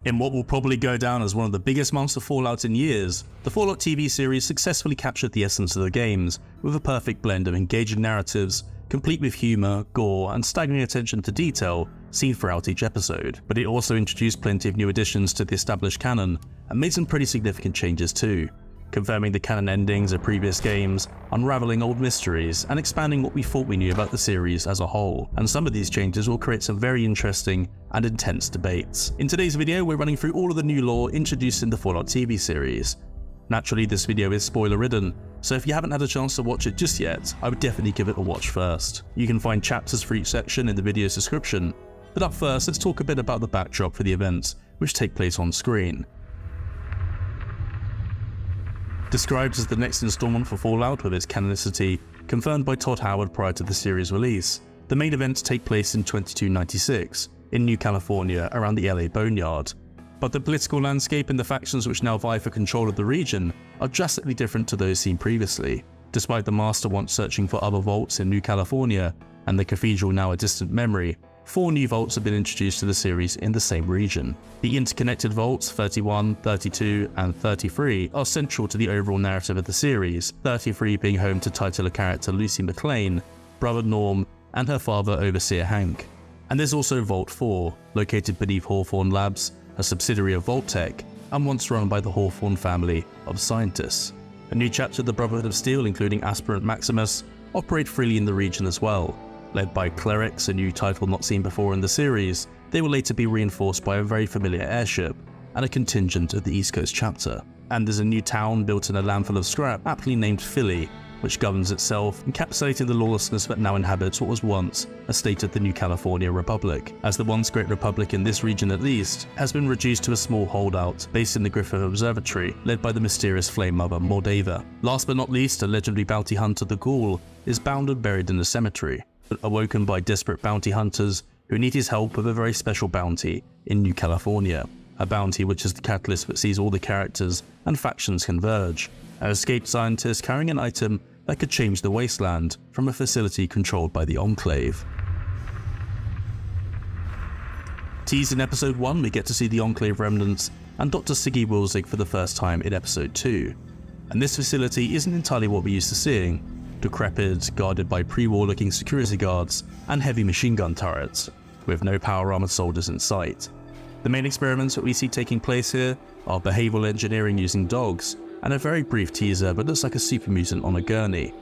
In what will probably go down as one of the biggest monster Fallout in years, the Fallout TV series successfully captured the essence of the games with a perfect blend of engaging narratives, complete with humour, gore, and staggering attention to detail seen throughout each episode. But it also introduced plenty of new additions to the established canon and made some pretty significant changes too, confirming the canon endings of previous games, unravelling old mysteries, and expanding what we thought we knew about the series as a whole. And some of these changes will create some very interesting and intense debates. In today's video, we're running through all of the new lore introduced in the Fallout TV series. Naturally, this video is spoiler-ridden, so if you haven't had a chance to watch it just yet, I would definitely give it a watch first. You can find chapters for each section in the video's description, but up first, let's talk a bit about the backdrop for the events which take place on screen. Described as the next installment for Fallout with its canonicity confirmed by Todd Howard prior to the series release, the main events take place in 2296 in New California around the LA Boneyard. But the political landscape and the factions which now vie for control of the region are drastically different to those seen previously. Despite the Master once searching for other vaults in New California and the cathedral now a distant memory, 4 new vaults have been introduced to the series in the same region. The interconnected vaults 31, 32, and 33 are central to the overall narrative of the series, 33 being home to titular character Lucy McLean, brother Norm, and her father Overseer Hank. And there's also Vault 4, located beneath Hawthorne Labs, a subsidiary of Vault-Tec, and once run by the Hawthorne family of scientists. A new chapter of the Brotherhood of Steel, including Aspirant Maximus, operate freely in the region as well. Led by Clerics, a new title not seen before in the series, they will later be reinforced by a very familiar airship and a contingent of the East Coast chapter. And there's a new town built in a landfill of scrap aptly named Philly, which governs itself, encapsulating the lawlessness that now inhabits what was once a state of the New California Republic, as the once great republic in this region at least has been reduced to a small holdout based in the Griffith Observatory, led by the mysterious Flame Mother Mordava. Last but not least, a legendary bounty hunter, the Ghoul, is bound and buried in the cemetery, but awoken by desperate bounty hunters who need his help with a very special bounty in New California, a bounty which is the catalyst that sees all the characters and factions converge. An escaped scientist carrying an item that could change the wasteland from a facility controlled by the Enclave. Teased in episode 1, we get to see the Enclave remnants and Dr. Siggy Wilzig for the first time in episode 2. And this facility isn't entirely what we're used to seeing, decrepit, guarded by pre-war looking security guards and heavy machine gun turrets, with no power armored soldiers in sight. The main experiments that we see taking place here are behavioral engineering using dogs, and a very brief teaser but looks like a super mutant on a gurney.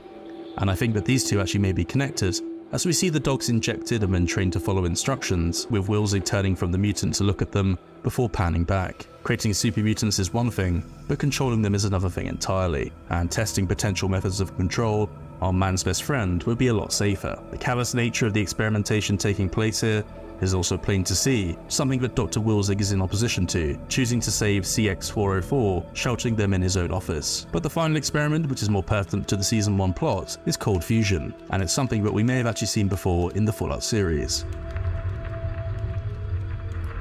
And I think that these two actually may be connected, as we see the dogs injected and then trained to follow instructions, with Wilzig turning from the mutant to look at them before panning back. Creating super mutants is one thing, but controlling them is another thing entirely, and testing potential methods of control on man's best friend would be a lot safer. The callous nature of the experimentation taking place here is also plain to see, something that Dr. Wilzig is in opposition to, choosing to save CX-404, sheltering them in his own office. But the final experiment, which is more pertinent to the Season 1 plot, is cold fusion, and it's something that we may have actually seen before in the Fallout series.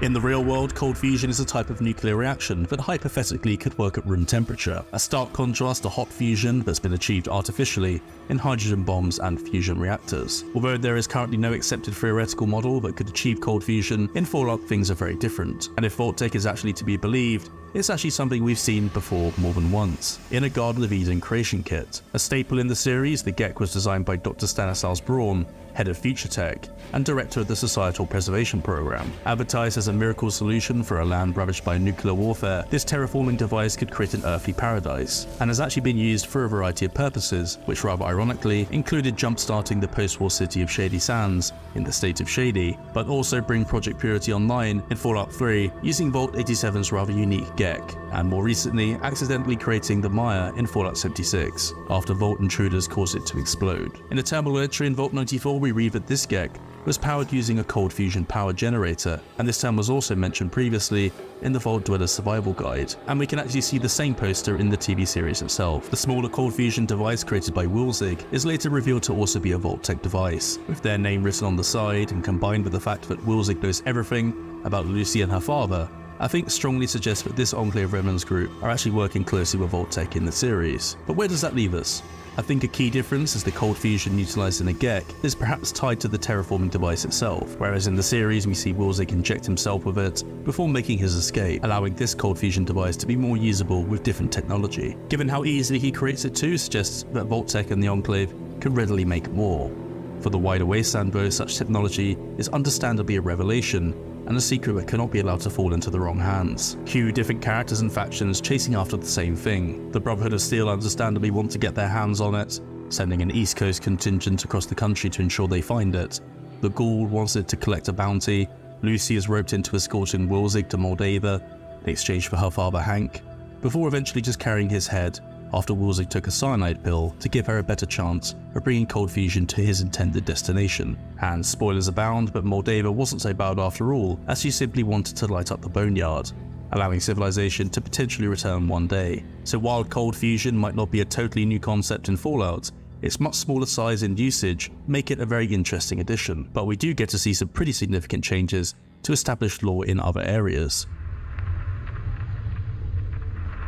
In the real world, cold fusion is a type of nuclear reaction that hypothetically could work at room temperature, a stark contrast to hot fusion that's been achieved artificially in hydrogen bombs and fusion reactors. Although there is currently no accepted theoretical model that could achieve cold fusion, in Fallout things are very different, and if Vault-Tec is actually to be believed, it's actually something we've seen before more than once, in a Garden of Eden creation kit. A staple in the series, the GECK was designed by Dr. Stanislaus Braun, head of Future Tech, and director of the Societal Preservation Program. Advertised as a miracle solution for a land ravaged by nuclear warfare, this terraforming device could create an earthly paradise, and has actually been used for a variety of purposes, which rather ironically included jump-starting the post-war city of Shady Sands in the state of Shady, but also bring Project Purity online in Fallout 3 using Vault 87's rather unique GECK, and more recently accidentally creating the Mire in Fallout 76, after Vault intruders caused it to explode. In a terminal entry in Vault 94, we read that this GECK was powered using a cold fusion power generator, and this term was also mentioned previously in the Vault Dweller's Survival Guide, and we can actually see the same poster in the TV series itself. The smaller cold fusion device created by Wilzig is later revealed to also be a Vault-Tec device, with their name written on the side, and combined with the fact that Wilzig knows everything about Lucy and her father, I think strongly suggests that this Enclave remnants group are actually working closely with Vault-Tec in the series. But where does that leave us? I think a key difference is the cold fusion utilised in the Gek is perhaps tied to the terraforming device itself, whereas in the series we see Wilczek inject himself with it before making his escape, allowing this cold fusion device to be more usable with different technology. Given how easily he creates it too, suggests that Vault-Tec and the Enclave can readily make more. For the wider wasteland though, such technology is understandably a revelation, and a secret that cannot be allowed to fall into the wrong hands. Cue different characters and factions chasing after the same thing. The Brotherhood of Steel understandably want to get their hands on it, sending an East Coast contingent across the country to ensure they find it. The Ghoul wants it to collect a bounty. Lucy is roped into escorting Wilczek to Moldava in exchange for her father Hank, before eventually just carrying his head after Wilczek took a cyanide pill to give her a better chance of bringing cold fusion to his intended destination. And spoilers abound, but Moldava wasn't so bad after all, as she simply wanted to light up the boneyard, allowing civilization to potentially return one day. So while cold fusion might not be a totally new concept in Fallout, its much smaller size and usage make it a very interesting addition, but we do get to see some pretty significant changes to established lore in other areas.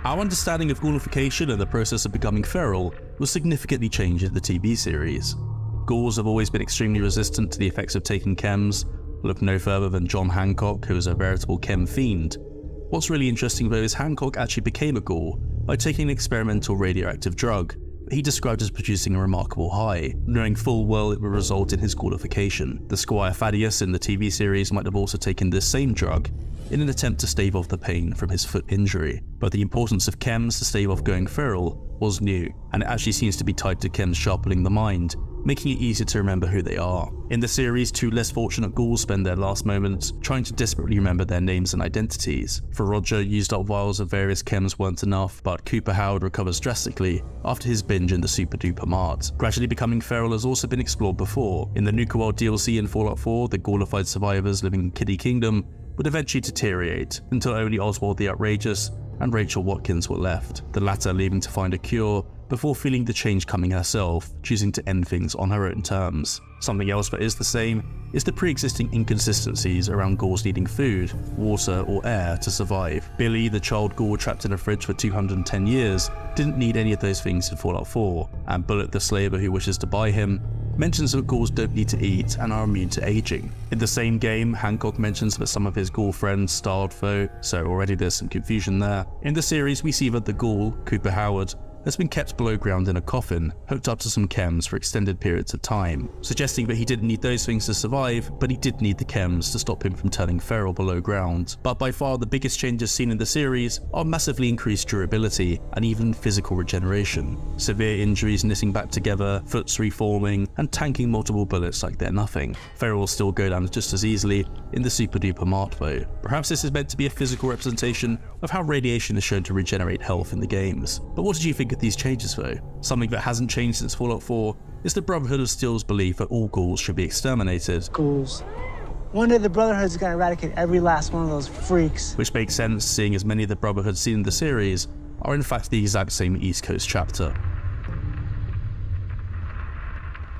Our understanding of ghoulification and the process of becoming feral was significantly changed in the TV series. Ghouls have always been extremely resistant to the effects of taking chems. Look no further than John Hancock, who is a veritable chem fiend. What's really interesting though is Hancock actually became a ghoul by taking an experimental radioactive drug that he described as producing a remarkable high, knowing full well it would result in his ghoulification. The Squire Thaddeus in the TV series might have also taken this same drug in an attempt to stave off the pain from his foot injury. But the importance of chems to stave off going feral was new, and it actually seems to be tied to chems sharpening the mind, making it easier to remember who they are. In the series, two less fortunate ghouls spend their last moments trying to desperately remember their names and identities. For Roger, used up vials of various chems weren't enough, but Cooper Howard recovers drastically after his binge in the Super Duper Mart. Gradually becoming feral has also been explored before. In the Nuka World DLC in Fallout 4, the ghoulified survivors living in Kiddie Kingdom would eventually deteriorate until only Oswald the Outrageous and Rachel Watkins were left, the latter leaving to find a cure before feeling the change coming herself, choosing to end things on her own terms. Something else that is the same is the pre-existing inconsistencies around ghouls needing food, water or air to survive. Billy, the child ghoul trapped in a fridge for 210 years, didn't need any of those things in Fallout 4, and Bullet the slaver who wishes to buy him mentions that ghouls don't need to eat and are immune to aging. In the same game, Hancock mentions that some of his ghoul friends starved though, so already there's some confusion there. In the series, we see that the ghoul, Cooper Howard, has been kept below ground in a coffin, hooked up to some chems for extended periods of time, suggesting that he didn't need those things to survive, but he did need the chems to stop him from turning feral below ground. But by far the biggest changes seen in the series are massively increased durability and even physical regeneration. Severe injuries knitting back together, foots reforming, and tanking multiple bullets like they're nothing. Feral still go down just as easily in the Super Duper Mart though. Perhaps this is meant to be a physical representation of how radiation is shown to regenerate health in the games. But what did you think of these changes though? Something that hasn't changed since Fallout 4 is the Brotherhood of Steel's belief that all ghouls should be exterminated. Ghouls. One day the Brotherhood's gonna eradicate every last one of those freaks. Which makes sense, seeing as many of the Brotherhood seen in the series are in fact the exact same East Coast chapter.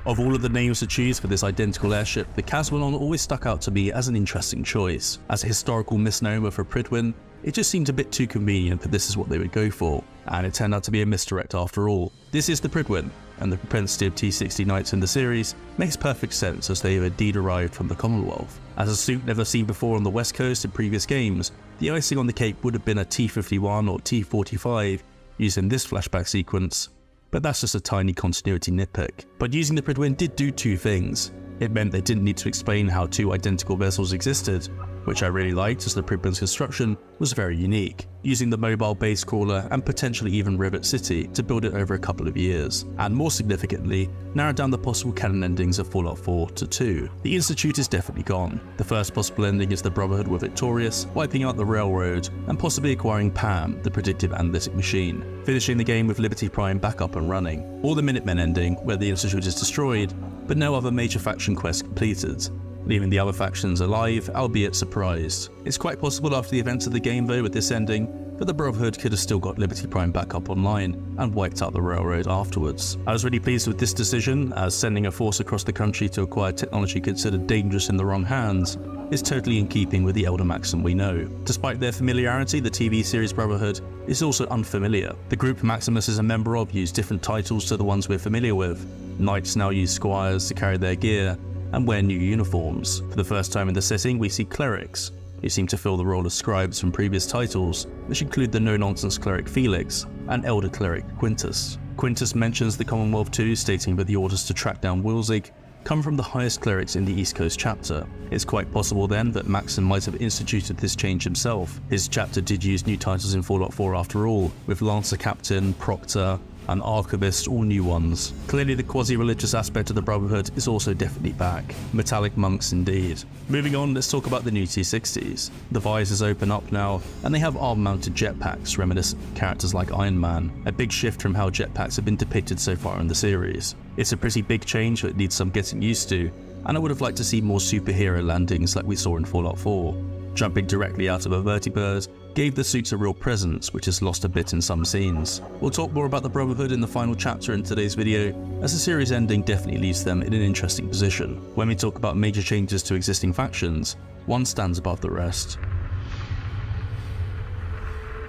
Of all of the names to choose for this identical airship, the Caswellon always stuck out to me as an interesting choice. As a historical misnomer for Prydwen, it just seemed a bit too convenient that this is what they would go for, and it turned out to be a misdirect after all. This is the Prydwen, and the propensity of T-60 Knights in the series makes perfect sense as they have indeed arrived from the Commonwealth. As a suit never seen before on the West Coast in previous games, the icing on the cake would have been a T-51 or T-45 used in this flashback sequence, but that's just a tiny continuity nitpick. But using the Prydwen did do two things. It meant they didn't need to explain how two identical vessels existed, which I really liked as the Prydwen's construction was very unique, using the mobile base crawler and potentially even Rivet City to build it over a couple of years, and more significantly, narrowed down the possible canon endings of Fallout 4 to 2. The Institute is definitely gone. The first possible ending is the Brotherhood were victorious, wiping out the railroad, and possibly acquiring PAM, the predictive analytic machine, finishing the game with Liberty Prime back up and running, or the Minutemen ending, where the Institute is destroyed, but no other major faction quest completed, leaving the other factions alive, albeit surprised. It's quite possible after the events of the game though with this ending, that the Brotherhood could have still got Liberty Prime back up online and wiped out the railroad afterwards. I was really pleased with this decision, as sending a force across the country to acquire technology considered dangerous in the wrong hands is totally in keeping with the elder Maxim we know. Despite their familiarity, the TV series Brotherhood is also unfamiliar. The group Maximus is a member of use different titles to the ones we're familiar with. Knights now use squires to carry their gear and wear new uniforms. For the first time in the setting, we see clerics, who seem to fill the role of scribes from previous titles, which include the no-nonsense cleric Felix and elder cleric Quintus. Quintus mentions the Commonwealth too, stating that the orders to track down Wilzig come from the highest clerics in the East Coast chapter. It's quite possible then that Maxim might have instituted this change himself. His chapter did use new titles in Fallout 4 after all, with Lancer Captain, Proctor, and Archivist, all new ones. Clearly the quasi-religious aspect of the Brotherhood is also definitely back. Metallic monks indeed. Moving on, let's talk about the new T-60s. The visors open up now, and they have arm-mounted jetpacks reminiscent of characters like Iron Man, a big shift from how jetpacks have been depicted so far in the series. It's a pretty big change that needs some getting used to, and I would have liked to see more superhero landings like we saw in Fallout 4. Jumping directly out of a vertibird gave the suits a real presence, which is lost a bit in some scenes. We'll talk more about the Brotherhood in the final chapter in today's video, as the series ending definitely leaves them in an interesting position. When we talk about major changes to existing factions, one stands above the rest.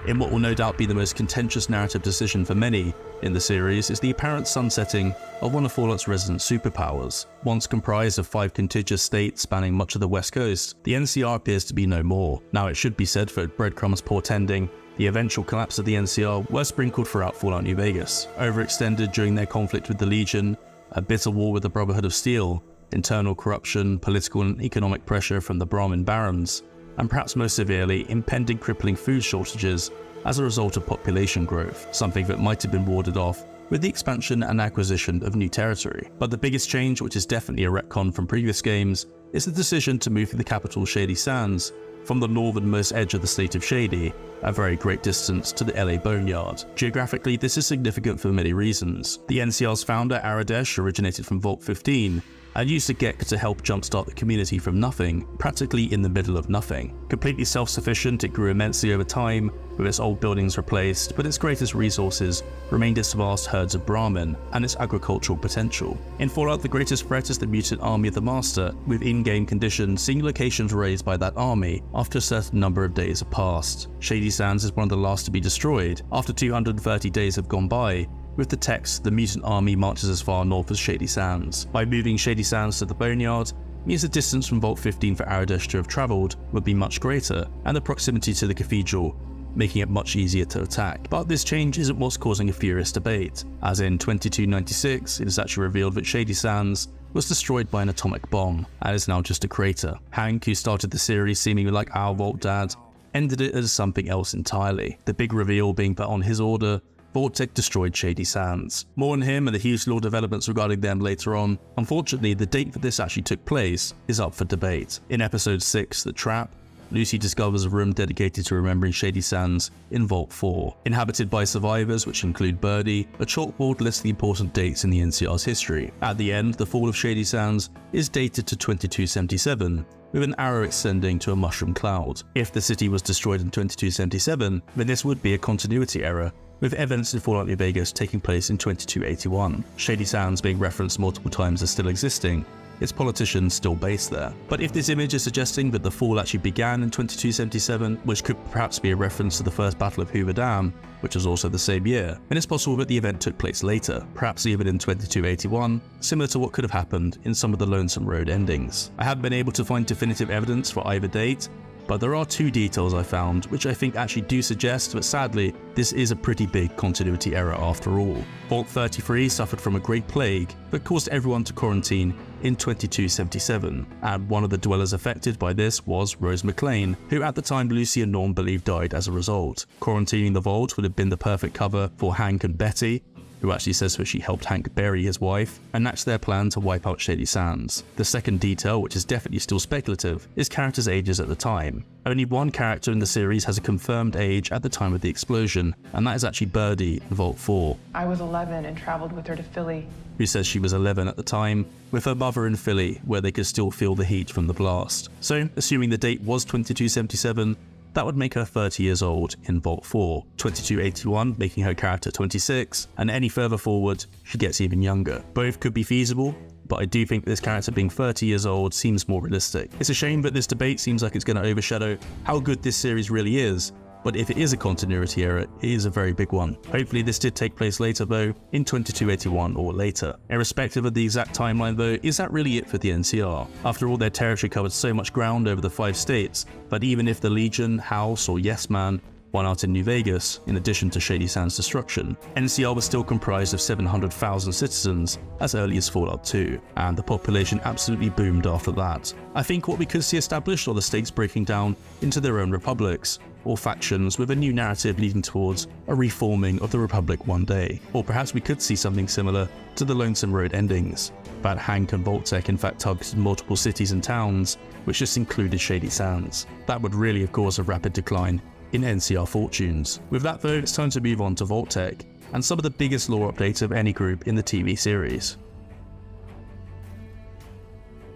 In what will no doubt be the most contentious narrative decision for many in the series is the apparent sunsetting of one of Fallout's resident superpowers. Once comprised of 5 contiguous states spanning much of the West Coast, the NCR appears to be no more. Now it should be said that breadcrumbs portending the eventual collapse of the NCR were sprinkled throughout Fallout New Vegas, overextended during their conflict with the Legion, a bitter war with the Brotherhood of Steel, internal corruption, political and economic pressure from the Brahmin barons, and perhaps most severely, impending crippling food shortages as a result of population growth, something that might have been warded off with the expansion and acquisition of new territory. But the biggest change, which is definitely a retcon from previous games, is the decision to move the capital Shady Sands from the northernmost edge of the state of Shady, a very great distance, to the LA Boneyard. Geographically, this is significant for many reasons. The NCR's founder, Aradesh, originated from Vault 15, and used a Gek to help jumpstart the community from nothing, practically in the middle of nothing. Completely self-sufficient, it grew immensely over time, with its old buildings replaced, but its greatest resources remained its vast herds of Brahmin and its agricultural potential. In Fallout, the greatest threat is the mutant army of the Master, with in-game conditions seeing locations raised by that army after a certain number of days have passed. Shady Sands is one of the last to be destroyed, after 230 days have gone by, with the text, "The mutant army marches as far north as Shady Sands." By moving Shady Sands to the Boneyard means the distance from Vault 15 for Aradesh to have travelled would be much greater, and the proximity to the cathedral making it much easier to attack. But this change isn't what's causing a furious debate, as in 2296 it is actually revealed that Shady Sands was destroyed by an atomic bomb, and is now just a crater. Hank, who started the series seemingly like our Vault dad, ended it as something else entirely, the big reveal being that on his order, Vault-Tec destroyed Shady Sands. More on him and the huge lore developments regarding them later on. Unfortunately, the date that this actually took place is up for debate. In episode 6, The Trap, Lucy discovers a room dedicated to remembering Shady Sands in Vault 4. Inhabited by survivors, which include Birdie, a chalkboard lists the important dates in the NCR's history. At the end, the fall of Shady Sands is dated to 2277, with an arrow extending to a mushroom cloud. If the city was destroyed in 2277, then this would be a continuity error, with events in Fallout New Vegas taking place in 2281. Shady Sands being referenced multiple times as still existing, its politicians still based there. But if this image is suggesting that the fall actually began in 2277, which could perhaps be a reference to the first Battle of Hoover Dam, which was also the same year, then it's possible that the event took place later, perhaps even in 2281, similar to what could have happened in some of the Lonesome Road endings. I haven't been able to find definitive evidence for either date, but there are 2 details I found which I think actually do suggest that sadly this is a pretty big continuity error after all. Vault 33 suffered from a great plague that caused everyone to quarantine in 2277, and one of the dwellers affected by this was Rose McLean, who at the time Lucy and Norm believed died as a result. Quarantining the vault would have been the perfect cover for Hank and Betty, who actually says that she helped Hank bury his wife, and that's their plan to wipe out Shady Sands. The second detail, which is definitely still speculative, is characters' ages at the time. Only one character in the series has a confirmed age at the time of the explosion, and that is actually Birdie in Vault 4. I was 11 and traveled with her to Philly. Who says she was 11 at the time, with her mother in Philly, where they could still feel the heat from the blast. So, assuming the date was 2277, that would make her 30 years old in Vault 4, 2281 making her character 26, and any further forward, she gets even younger. Both could be feasible, but I do think this character being 30 years old seems more realistic. It's a shame that this debate seems like it's going to overshadow how good this series really is, but if it is a continuity error, it is a very big one. Hopefully this did take place later though, in 2281 or later. Irrespective of the exact timeline though, is that really it for the NCR? After all, their territory covered so much ground over the 5 states, that even if the Legion, House or Yes Man won out in New Vegas, in addition to Shady Sands' destruction, NCR was still comprised of 700,000 citizens as early as Fallout 2, and the population absolutely boomed after that. I think what we could see established are the states breaking down into their own republics, or factions with a new narrative leading towards a reforming of the Republic one day. Or perhaps we could see something similar to the Lonesome Road endings, that Hank and Vault-Tec in fact targeted multiple cities and towns, which just included Shady Sands. That would really have caused a rapid decline in NCR fortunes. With that though, it's time to move on to Vault-Tec, and some of the biggest lore updates of any group in the TV series.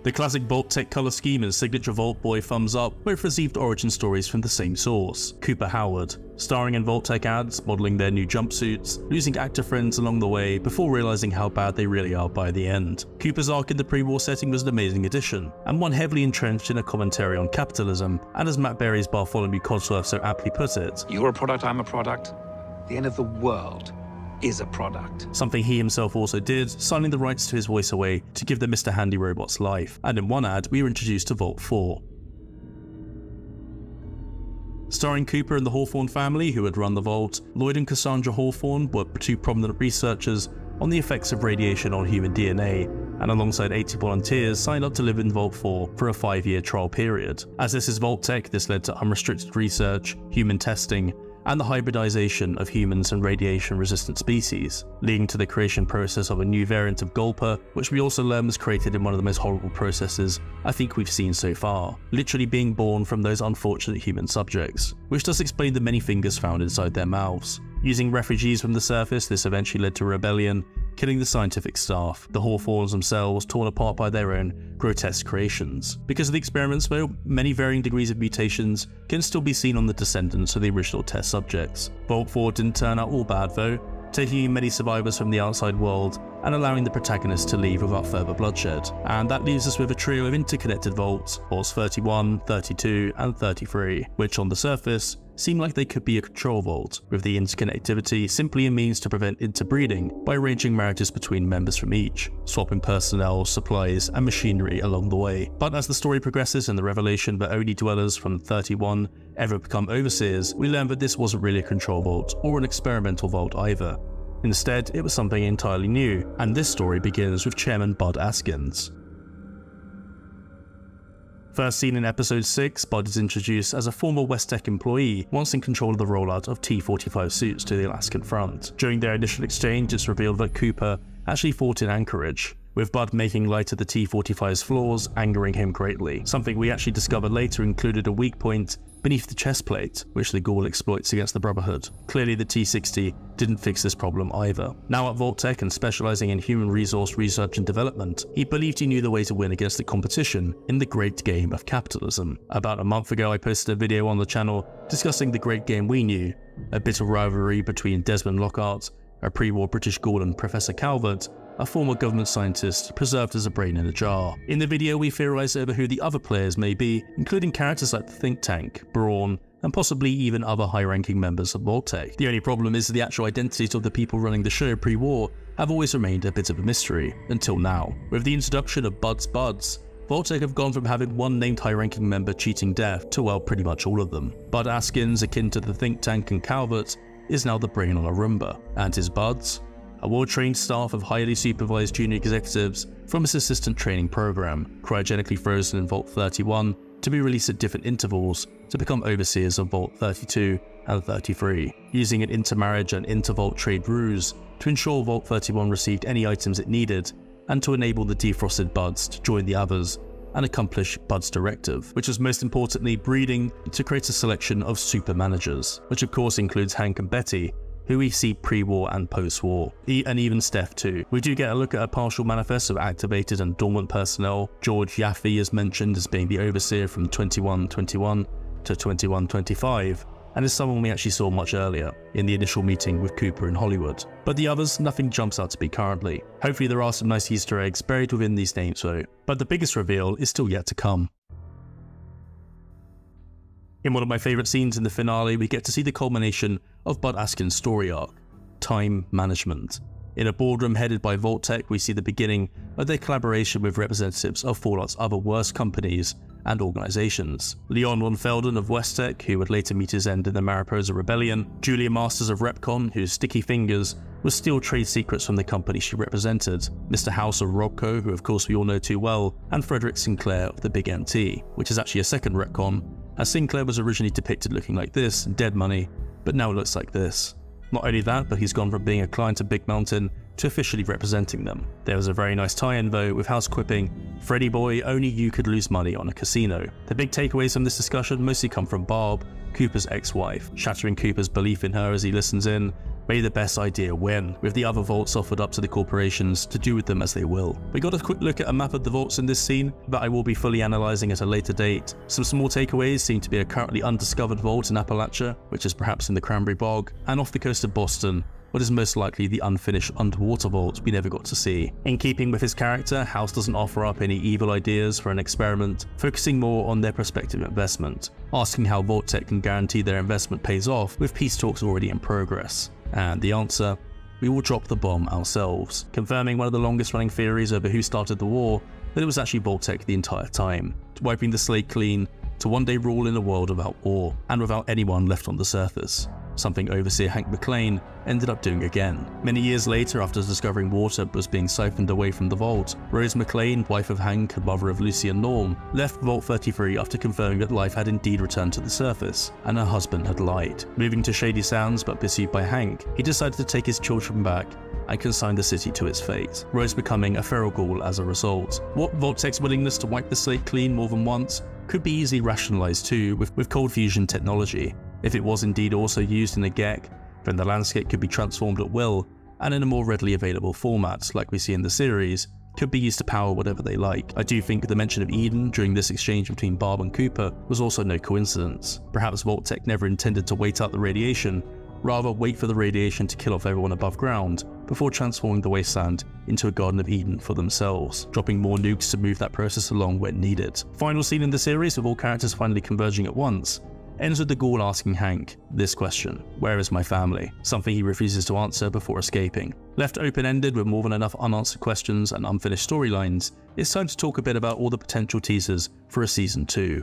The classic Vault-Tec colour scheme and signature Vault Boy thumbs up both received origin stories from the same source, Cooper Howard, starring in Vault-Tec ads, modelling their new jumpsuits, losing actor friends along the way before realising how bad they really are by the end. Cooper's arc in the pre-war setting was an amazing addition, and one heavily entrenched in a commentary on capitalism, and as Matt Berry's Bartholomew Codsworth so aptly put it, "You're a product, I'm a product. The end of the world is a product." Something he himself also did, signing the rights to his voice away to give the Mr. Handy robots life, and in one ad we were introduced to Vault 4. Starring Cooper and the Hawthorne family who had run the Vault, Lloyd and Cassandra Hawthorne were 2 prominent researchers on the effects of radiation on human DNA, and alongside 80 volunteers signed up to live in Vault 4 for a 5-year trial period. As this is Vault-Tec, this led to unrestricted research, human testing, and the hybridization of humans and radiation-resistant species, leading to the creation process of a new variant of Gulper, which we also learn was created in one of the most horrible processes I think we've seen so far, literally being born from those unfortunate human subjects, which does explain the many fingers found inside their mouths. Using refugees from the surface, this eventually led to a rebellion, killing the scientific staff, the Hawthorns themselves torn apart by their own grotesque creations. Because of the experiments though, many varying degrees of mutations can still be seen on the descendants of the original test subjects. Vault 4 didn't turn out all bad though, taking in many survivors from the outside world and allowing the protagonist to leave without further bloodshed. And that leaves us with a trio of interconnected vaults, Vaults 31, 32 and 33, which on the surface seem like they could be a control vault, with the interconnectivity simply a means to prevent interbreeding by arranging marriages between members from each, swapping personnel, supplies and machinery along the way. But as the story progresses and the revelation that only dwellers from 31 ever become overseers, we learn that this wasn't really a control vault or an experimental vault either. Instead, it was something entirely new, and this story begins with Chairman Bud Askins. First seen in episode 6, Bud is introduced as a former West-Tec employee once in control of the rollout of T-45 suits to the Alaskan front. During their initial exchange, it's revealed that Cooper actually fought in Anchorage, with Bud making light of the T-45's flaws, angering him greatly. Something we actually discovered later included a weak point beneath the chest plate, which the Ghoul exploits against the Brotherhood. Clearly the T-60 didn't fix this problem either. Now at Vault-Tec and specialising in human resource research and development, he believed he knew the way to win against the competition in the great game of capitalism. About a month ago I posted a video on the channel discussing the great game we knew, a bitter rivalry between Desmond Lockhart, a pre-war British Ghoul, and Professor Calvert, a former government scientist preserved as a brain in a jar. In the video we theorise over who the other players may be, including characters like the Think Tank, Brawn, and possibly even other high-ranking members of Vault-Tec. The only problem is the actual identities of the people running the show pre-war have always remained a bit of a mystery, until now. With the introduction of Bud's Buds, Vault-Tec have gone from having one named high-ranking member cheating death to, well, pretty much all of them. Bud Askins, akin to the Think Tank and Calvert, is now the brain on a Roomba, and his Buds? A well-trained staff of highly supervised junior executives from his assistant training program, cryogenically frozen in Vault 31 to be released at different intervals to become overseers of Vault 32 and 33, using an intermarriage and inter-vault trade ruse to ensure Vault 31 received any items it needed and to enable the defrosted Buds to join the others and accomplish Bud's directive, which was most importantly breeding to create a selection of super managers, which of course includes Hank and Betty, who we see pre-war and post-war, and even Steph too. We do get a look at a partial manifest of activated and dormant personnel. George Yaffe is mentioned as being the overseer from 2121 to 2125, and is someone we actually saw much earlier, in the initial meeting with Cooper in Hollywood. But the others, nothing jumps out to me currently. Hopefully there are some nice Easter eggs buried within these names though, but the biggest reveal is still yet to come. In one of my favourite scenes in the finale, we get to see the culmination of Bud Askin's story arc, time management. In a boardroom headed by Vault-Tec, we see the beginning of their collaboration with representatives of Fallout's other worst companies and organisations. Leon von Felden of West-Tec, who would later meet his end in the Mariposa Rebellion, Julia Masters of Repcon, whose sticky fingers would steal trade secrets from the company she represented, Mr. House of Robco, who of course we all know too well, and Frederick Sinclair of the Big MT, which is actually a second retcon, as Sinclair was originally depicted looking like this, dead money, but now looks like this. Not only that, but he's gone from being a client of Big Mountain to officially representing them. There was a very nice tie-in though, with House quipping, "Freddy boy, only you could lose money on a casino." The big takeaways from this discussion mostly come from Barb, Cooper's ex-wife, shattering Cooper's belief in her as he listens in. May the best idea win, with the other vaults offered up to the corporations to do with them as they will. We got a quick look at a map of the vaults in this scene that I will be fully analysing at a later date. Some small takeaways seem to be a currently undiscovered vault in Appalachia, which is perhaps in the Cranberry Bog, and off the coast of Boston, what is most likely the unfinished underwater vault we never got to see. In keeping with his character, House doesn't offer up any evil ideas for an experiment, focusing more on their prospective investment, asking how Vault-Tec can guarantee their investment pays off with peace talks already in progress. And the answer? We will drop the bomb ourselves, confirming one of the longest running theories over who started the war, that it was actually Vault-Tec the entire time, wiping the slate clean to one day rule in a world without war, and without anyone left on the surface. Something Overseer Hank McClane ended up doing again. Many years later, after discovering water was being siphoned away from the vault, Rose McClane, wife of Hank and mother of Lucy and Norm, left Vault 33 after confirming that life had indeed returned to the surface, and her husband had lied. Moving to Shady Sands but pursued by Hank, he decided to take his children back and consign the city to its fate, Rose becoming a feral ghoul as a result. What Vault-Tec's willingness to wipe the slate clean more than once could be easily rationalised too with cold fusion technology. If it was indeed also used in a GEC, then the landscape could be transformed at will, and in a more readily available format, like we see in the series, could be used to power whatever they like. I do think the mention of Eden during this exchange between Barb and Cooper was also no coincidence. Perhaps Vault-Tec never intended to wait out the radiation, rather wait for the radiation to kill off everyone above ground, before transforming the wasteland into a Garden of Eden for themselves, dropping more nukes to move that process along when needed. Final scene in the series, with all characters finally converging at once, ends with the ghoul asking Hank this question: "Where is my family?" Something he refuses to answer before escaping. Left open-ended with more than enough unanswered questions and unfinished storylines, it's time to talk a bit about all the potential teasers for a season 2.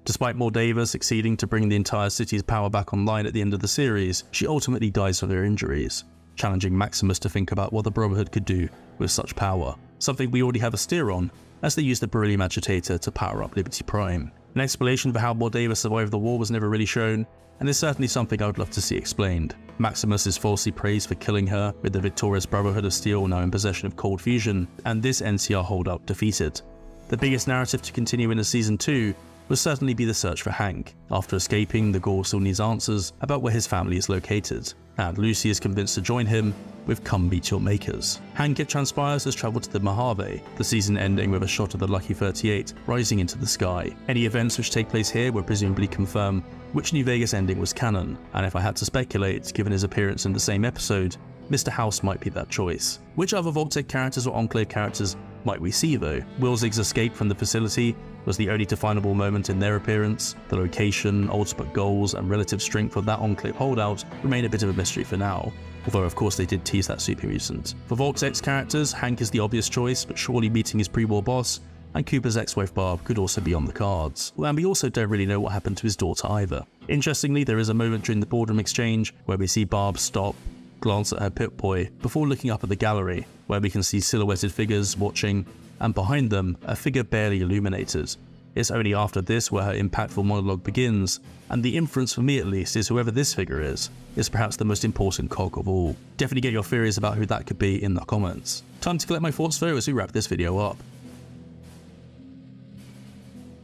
Despite Mordava succeeding to bring the entire city's power back online at the end of the series, she ultimately dies of her injuries, challenging Maximus to think about what the Brotherhood could do with such power, something we already have a steer on, as they used the beryllium agitator to power up Liberty Prime. An explanation for how Mordava survived the war was never really shown, and is certainly something I would love to see explained. Maximus is falsely praised for killing her, with the victorious Brotherhood of Steel now in possession of cold fusion, and this NCR holdout defeated. The biggest narrative to continue in a season 2 will certainly be the search for Hank. After escaping, the Ghoul still needs answers about where his family is located, and Lucy is convinced to join him with "Come Meet Your Makers." Hank, it transpires, has travelled to the Mojave, the season ending with a shot of the Lucky 38 rising into the sky. Any events which take place here will presumably confirm which New Vegas ending was canon, and if I had to speculate, given his appearance in the same episode, Mr. House might be that choice. Which other Vault-Tec characters or Enclave characters might we see though? Wilzig's escape from the facility was the only definable moment in their appearance. The location, ultimate goals, and relative strength of that Enclave holdout remain a bit of a mystery for now, although of course they did tease that super mutant. For Vault-Tec's characters, Hank is the obvious choice, but surely meeting his pre-war boss, and Cooper's ex-wife Barb could also be on the cards. And we also don't really know what happened to his daughter either. Interestingly, there is a moment during the boardroom exchange where we see Barb stop, glance at her Pip-Boy, before looking up at the gallery, where we can see silhouetted figures watching, and behind them, a figure barely illuminated. It's only after this where her impactful monologue begins, and the inference for me at least is whoever this figure is perhaps the most important cog of all. Definitely get your theories about who that could be in the comments. Time to collect my thoughts though as we wrap this video up.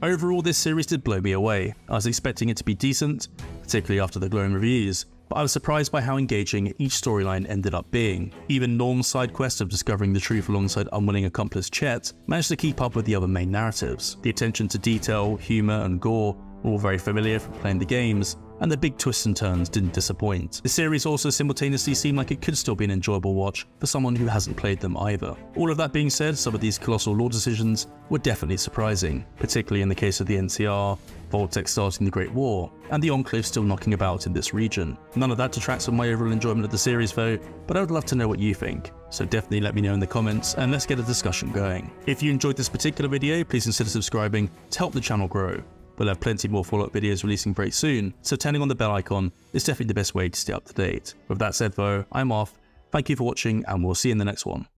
Overall, this series did blow me away. I was expecting it to be decent, particularly after the glowing reviews, but I was surprised by how engaging each storyline ended up being. Even Norm's side quest of discovering the truth alongside unwilling accomplice Chet managed to keep up with the other main narratives. The attention to detail, humour and gore were all very familiar from playing the games, and the big twists and turns didn't disappoint. The series also simultaneously seemed like it could still be an enjoyable watch for someone who hasn't played them either. All of that being said, some of these colossal lore decisions were definitely surprising, particularly in the case of the NCR, Voltec starting the Great War, and the Enclave still knocking about in this region. None of that detracts from my overall enjoyment of the series though, but I would love to know what you think, so definitely let me know in the comments and let's get a discussion going. If you enjoyed this particular video, please consider subscribing to help the channel grow. We'll have plenty more follow-up videos releasing very soon, so turning on the bell icon is definitely the best way to stay up to date. With that said though, I'm off, thank you for watching and we'll see you in the next one.